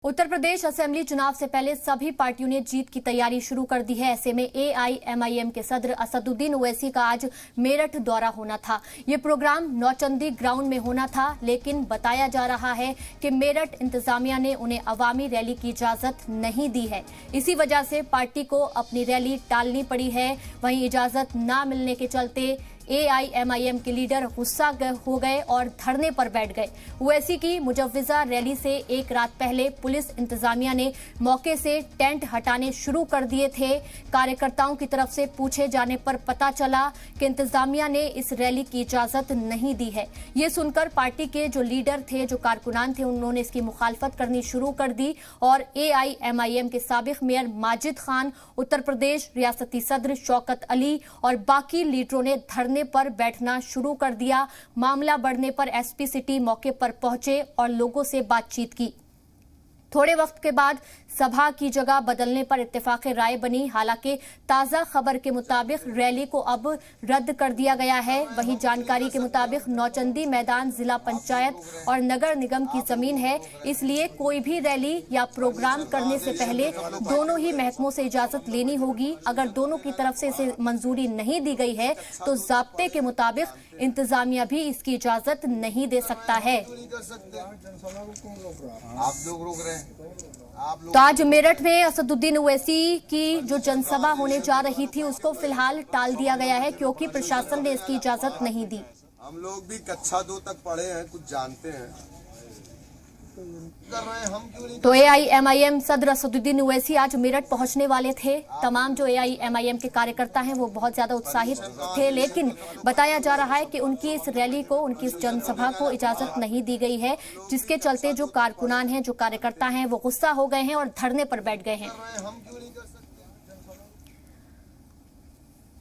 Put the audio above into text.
Uttar Pradesh assembly चुनाव से पहले सभी पार्टियों ने जीत की तैयारी शुरू कर दी है। ऐसे में एआईएमआईएम के सदर असदुद्दीन ओवैसी का आज मेरठ दौरा होना था। ये प्रोग्राम नौचंदी ग्राउंड में होना था, लेकिन बताया जा रहा है कि मेरठ इंतजामिया ने उन्हें अवामी रैली की इजाजत नहीं दी है। इसी वजह से पार्टी को अपनी रैली टालनी पड़ी है। वहीं इजाजत न मिलने के चलते एआईएमआईएम के लीडर गुस्सा हो गए और धरने पर बैठ गए। ओवैसी की मुजव्वजा रैली से एक रात पहले पुलिस इंतजामिया ने मौके से टेंट हटाने शुरू कर दिए थे। कार्यकर्ताओं की तरफ से पूछे जाने पर पता चला कि इंतजामिया ने इस रैली की इजाजत नहीं दी है। ये सुनकर पार्टी के जो लीडर थे, जो कारकुनान थे, उन्होंने इसकी मुखालफत करनी शुरू कर दी और एआईएमआईएम के साबिक मेयर माजिद खान, उत्तर प्रदेश रियासती सदर शौकत अली और बाकी लीडरों ने धरने पर बैठना शुरू कर दिया। मामला बढ़ने पर एसपी सिटी मौके पर पहुंचे और लोगों से बातचीत की। थोड़े वक्त के बाद सभा की जगह बदलने पर इत्तेफाक राय बनी। हालांकि ताजा खबर के मुताबिक रैली को अब रद्द कर दिया गया है। वहीं जानकारी के मुताबिक नौचंदी मैदान जिला पंचायत और नगर निगम की जमीन है, इसलिए कोई भी रैली या प्रोग्राम करने से पहले दोनों ही महकमों से इजाजत लेनी होगी। अगर दोनों की तरफ से इसे मंजूरी नहीं दी गई है तो ज़ाब्ते के मुताबिक इंतजामिया भी इसकी इजाजत नहीं दे सकता है। आप लोग रोक रहे हैं। तो आज मेरठ में असदुद्दीन ओवैसी की जो जनसभा होने जा रही थी उसको फिलहाल टाल दिया गया है, क्योंकि प्रशासन ने इसकी इजाजत नहीं दी। हम लोग भी कक्षा 2 तक पढ़े हैं, कुछ जानते हैं। कर रहे हैं हम क्यों नहीं। तो एआईएमआईएम सदर असदुद्दीन ओवैसी आज मेरठ पहुंचने वाले थे। तमाम जो एआईएमआईएम के कार्यकर्ता हैं वो बहुत ज्यादा उत्साहित थे, लेकिन बताया जा रहा है कि उनकी इस रैली को, उनकी इस जनसभा को इजाजत नहीं दी गई है, जिसके चलते जो कारकुनान हैं, जो कार्यकर्ता हैं, वो गुस्सा हो गए हैं और धरने पर बैठ गए हैं। हम क्यों नहीं कर सकते।